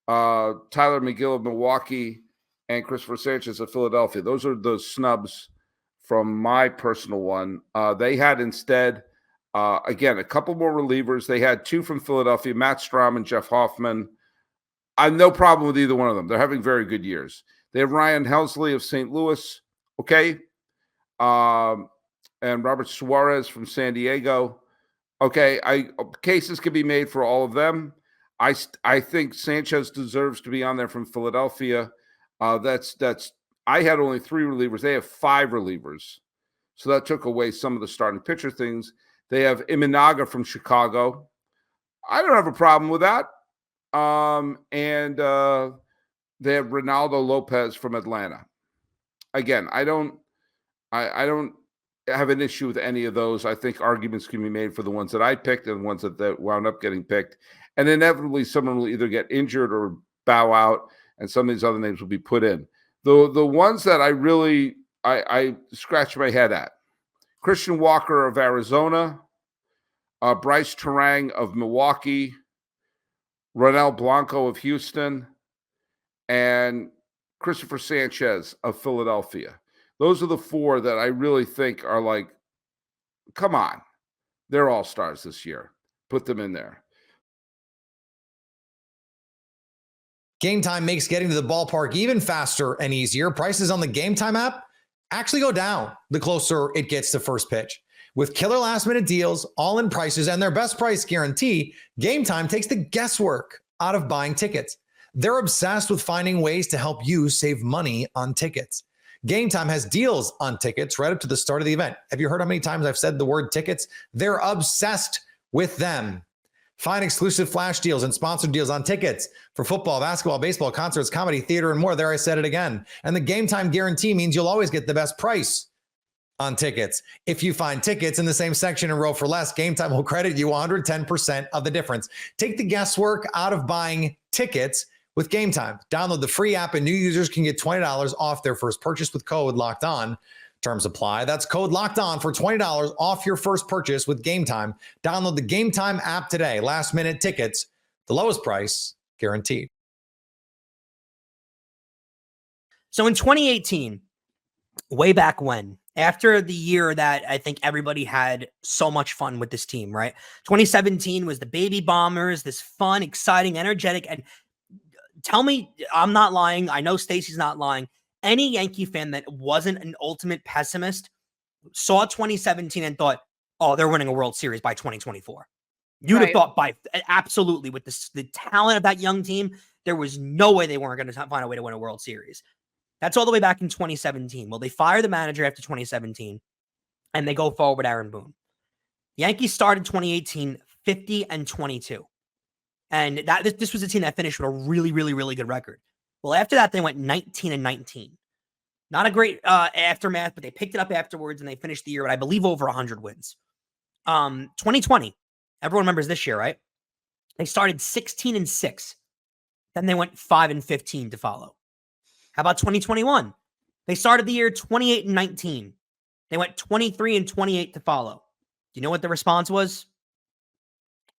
Tyler McGill of Milwaukee, and Christopher Sanchez of Philadelphia. Those are the snubs from my personal one. They had instead, again, a couple more relievers. They had two from Philadelphia, Matt Strom and Jeff Hoffman. I have no problem with either one of them. They're having very good years. They have Ryan Helsley of St. Louis, okay, and Robert Suarez from San Diego. Okay, cases can be made for all of them. I think Sanchez deserves to be on there from Philadelphia. I had only 3 relievers. They have 5 relievers. So that took away some of the starting pitcher things. They have Imanaga from Chicago. I don't have a problem with that. And they have Ronaldo Lopez from Atlanta. Again, I don't have an issue with any of those. I think arguments can be made for the ones that I picked and the ones that wound up getting picked. And inevitably, someone will either get injured or bow out, and some of these other names will be put in. The ones that I really I scratch my head at: Christian Walker of Arizona, Bryce Terang of Milwaukee, Ronel Blanco of Houston, and Christopher Sanchez of Philadelphia. Those are the 4 that I really think are like, come on, they're all-stars this year. Put them in there. Game Time makes getting to the ballpark even faster and easier. Prices on the Game Time app actually go down the closer it gets to first pitch. With killer last-minute deals, all-in prices, and their best price guarantee, Game Time takes the guesswork out of buying tickets. They're obsessed with finding ways to help you save money on tickets. Game Time has deals on tickets right up to the start of the event. Have you heard how many times I've said the word tickets? They're obsessed with them. Find exclusive flash deals and sponsored deals on tickets for football, basketball, baseball, concerts, comedy, theater, and more. There, I said it again. And the Game Time guarantee means you'll always get the best price on tickets. If you find tickets in the same section and row for less, Game Time will credit you 110% of the difference. Take the guesswork out of buying tickets with Game Time. Download the free app and new users can get $20 off their first purchase with code Locked On. Terms apply. That's code Locked On for $20 off your first purchase with Game Time. Download the Game Time app today. Last minute tickets, the lowest price guaranteed. So in 2018, way back when, after the year that I think everybody had so much fun with this team, right? 2017 was the Baby Bombers, this fun, exciting, energetic, and tell me I'm not lying. I know Stacey's not lying. Any Yankee fan that wasn't an ultimate pessimist saw 2017 and thought, oh, they're winning a World Series by 2024. You'd have thought absolutely with the talent of that young team, there was no way they weren't going to find a way to win a World Series. That's all the way back in 2017. Well, they fire the manager after 2017 and they go forward with Aaron Boone. Yankees started 2018 50-22. And this was a team that finished with a really, really, really good record. Well, after that, they went 19-19. Not a great aftermath, but they picked it up afterwards and they finished the year with, I believe, over 100 wins. 2020, everyone remembers this year, right? They started 16-6. Then they went 5-15 to follow. How about 2021? They started the year 28-19. They went 23-28 to follow. Do you know what the response was?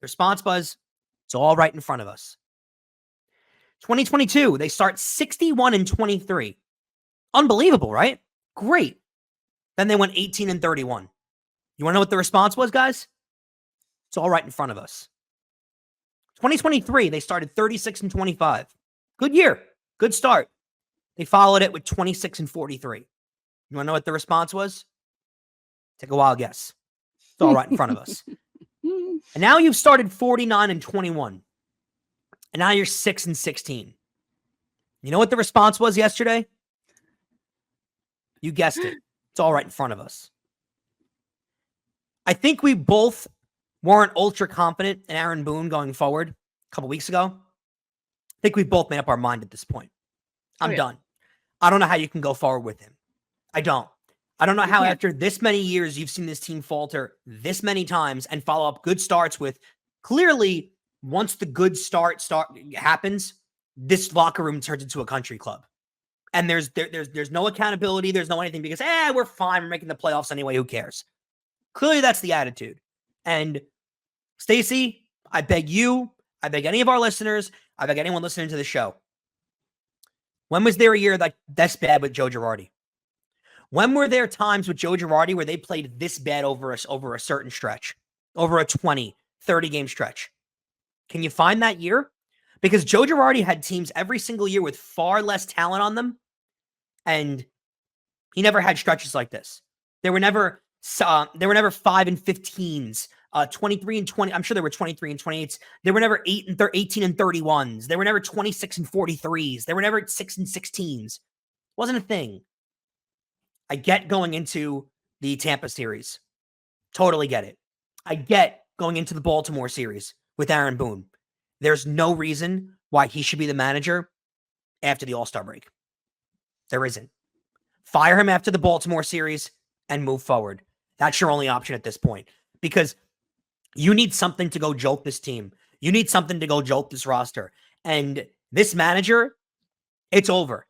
The response was, it's all right in front of us. 2022, they start 61-23. Unbelievable, right? Great. Then they went 18-31. You want to know what the response was, guys? It's all right in front of us. 2023, they started 36-25. Good year. Good start. They followed it with 26-43. You want to know what the response was? Take a wild guess. It's all right in front of us. And now you've started 49-21. And now you're 6-16. You know what the response was yesterday? You guessed it. It's all right in front of us. I think we both weren't ultra confident in Aaron Boone going forward a couple weeks ago. I think we both made up our mind at this point. I'm done. I don't know how you can go forward with him. I don't know how after this many years you've seen this team falter this many times and follow up good starts with clearly once the good start happens, this locker room turns into a country club. And there's no accountability. There's no anything because, we're fine. We're making the playoffs anyway. Who cares? Clearly that's the attitude. And Stacey, I beg you, I beg any of our listeners, I beg anyone listening to the show. When was there a year that's bad with Joe Girardi? When were there times with Joe Girardi where they played this bad over a certain stretch, over a 20, 30 game stretch? Can you find that year? Because Joe Girardi had teams every single year with far less talent on them, and he never had stretches like this. There were never 5-15s, 23-20. I'm sure there were 23-28s. There were never 18-31s. There were never 26-43s. There were never 6-16s. Wasn't a thing. I get going into the Tampa series. Totally get it. I get going into the Baltimore series with Aaron Boone. There's no reason why he should be the manager after the All-Star break. There isn't. Fire him after the Baltimore series and move forward. That's your only option at this point because you need something to go jolt this team. You need something to go jolt this roster. And this manager, it's over.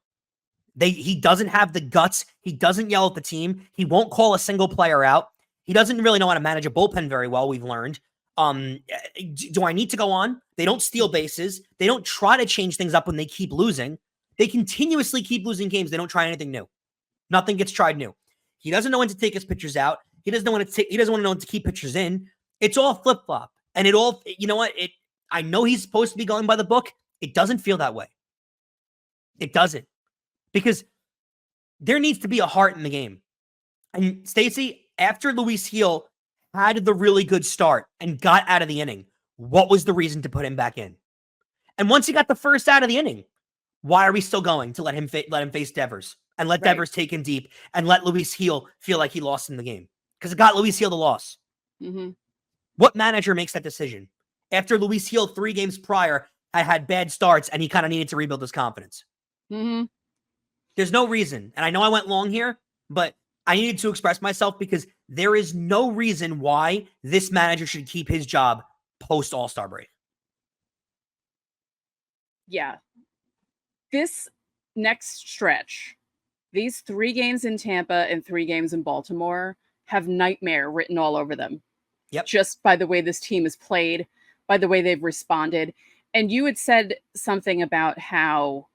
He doesn't have the guts. He doesn't yell at the team. He won't call a single player out. He doesn't really know how to manage a bullpen very well, we've learned. Do I need to go on? They don't steal bases. They don't try to change things up when they keep losing. They continuously keep losing games. They don't try anything new. Nothing gets tried new. He doesn't know when to take his pitchers out. He doesn't want to know when to keep pitchers in. It's all flip-flop. And you know what? I know he's supposed to be going by the book. It doesn't feel that way. It doesn't. Because there needs to be a heart in the game. And Stacey, after Luis Gil had the really good start and got out of the inning, what was the reason to put him back in? And once he got the first out of the inning, why are we still going to let him face Devers and let Devers take him deep and let Luis Gil feel like he lost in the game? Because it got Luis Gil the loss. Mm-hmm. What manager makes that decision? After Luis Gil 3 games prior had bad starts and he kind of needed to rebuild his confidence. Mm-hmm. There's no reason. And I know I went long here, but I needed to express myself because there is no reason why this manager should keep his job post All-Star break. Yeah. This next stretch, these 3 games in Tampa and 3 games in Baltimore have nightmare written all over them. Yep. Just by the way this team has played, by the way they've responded. And you had said something about how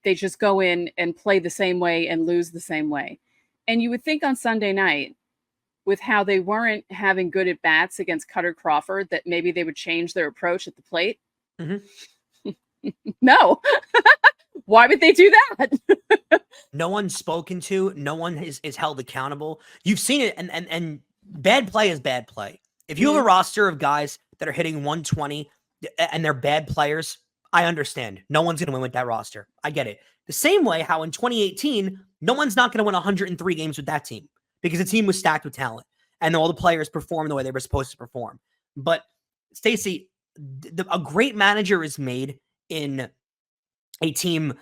they just go in and play the same way and lose the same way. And you would think on Sunday night, with how they weren't having good at bats against Cutter Crawford, that maybe they would change their approach at the plate. Mm-hmm. No. Why would they do that? No one's spoken to. No one is held accountable. You've seen it, and bad play is bad play. If you have a roster of guys that are hitting 120 and they're bad players, I understand. No one's going to win with that roster. I get it. The same way how in 2018, no one's not going to win 103 games with that team because the team was stacked with talent and all the players performed the way they were supposed to perform. But Stacey, a great manager is made in a team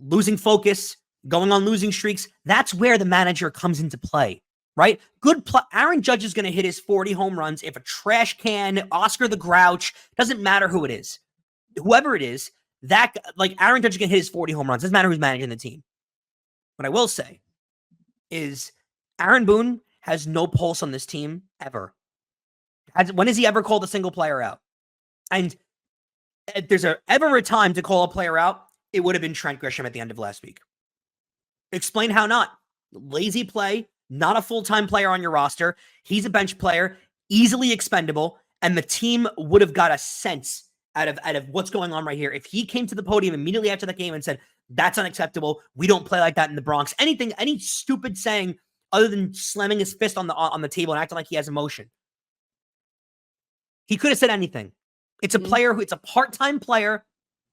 losing focus, going on losing streaks. That's where the manager comes into play, right? Aaron Judge is going to hit his 40 home runs. If a trash can, Oscar the Grouch, doesn't matter who it is. Whoever it is, that like Aaron Judge can hit his 40 home runs. Doesn't matter who's managing the team. What I will say is Aaron Boone has no pulse on this team ever. When has he ever called a single player out? And if there's ever a time to call a player out, it would have been Trent Grisham at the end of last week. Explain how not. Lazy play, not a full-time player on your roster. He's a bench player, easily expendable, and the team would have got a sense out of what's going on right here. If he came to the podium immediately after the game and said, that's unacceptable, we don't play like that in the Bronx, any stupid saying other than slamming his fist on the table and acting like he has emotion. He could have said anything. It's a player it's a part-time player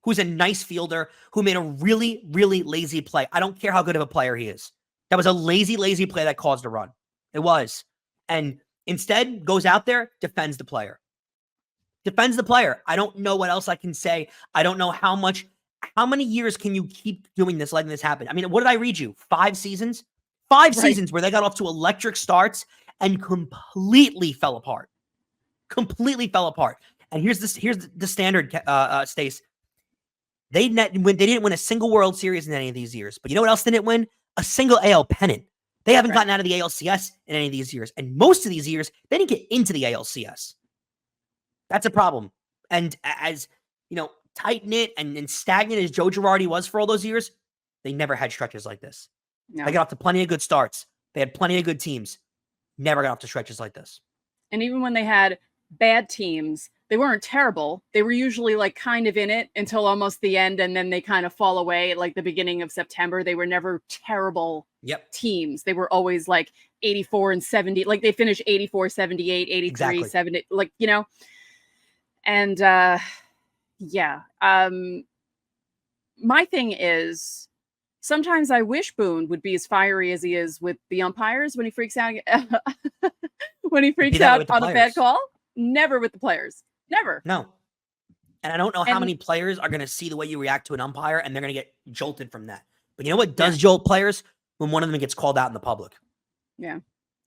who's a nice fielder who made a really, really lazy play. I don't care how good of a player he is. That was a lazy play that caused a run. It was. And instead goes out there, defends the player. Defends the player. I don't know what else I can say. I don't know how many years can you keep doing this, letting this happen? I mean, what did I read you? 5 seasons? 5 seasons where they got off to electric starts and completely fell apart. Completely fell apart. And here's the standard, Stace. They didn't win a single World Series in any of these years. But you know what else they didn't win? A single AL pennant. They haven't gotten out of the ALCS in any of these years. And most of these years, they didn't get into the ALCS. That's a problem. And as, tight-knit and stagnant as Joe Girardi was for all those years, they never had stretches like this. No. They got off to plenty of good starts. They had plenty of good teams. Never got off to stretches like this. And even when they had bad teams, they weren't terrible. They were usually like kind of in it until almost the end, and then they kind of fall away like the beginning of September. They were never terrible teams. They were always like 84 and 70. Like they finished 84, 78, 83, 70, like, And my thing is, sometimes I wish Boone would be as fiery as he is with the umpires when he freaks out. When he freaks out on a bad call. Never with the players. Never. No. And I don't know how many players are going to see the way you react to an umpire and they're going to get jolted from that. But you know what does jolt players? When one of them gets called out in the public. Yeah.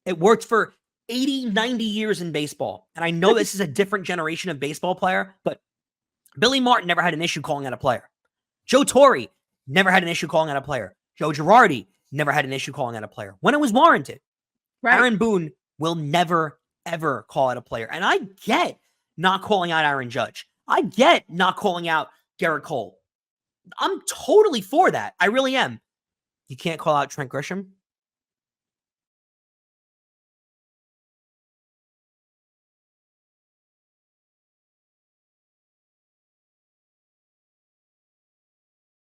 It worked for 80, 90 years in baseball. And I know this is a different generation of baseball player, but Billy Martin never had an issue calling out a player. Joe Torre never had an issue calling out a player. Joe Girardi never had an issue calling out a player when it was warranted. Right. Aaron Boone will never, ever call out a player. And I get not calling out Aaron Judge. I get not calling out Garrett Cole. I'm totally for that. I really am. You can't call out Trent Grisham.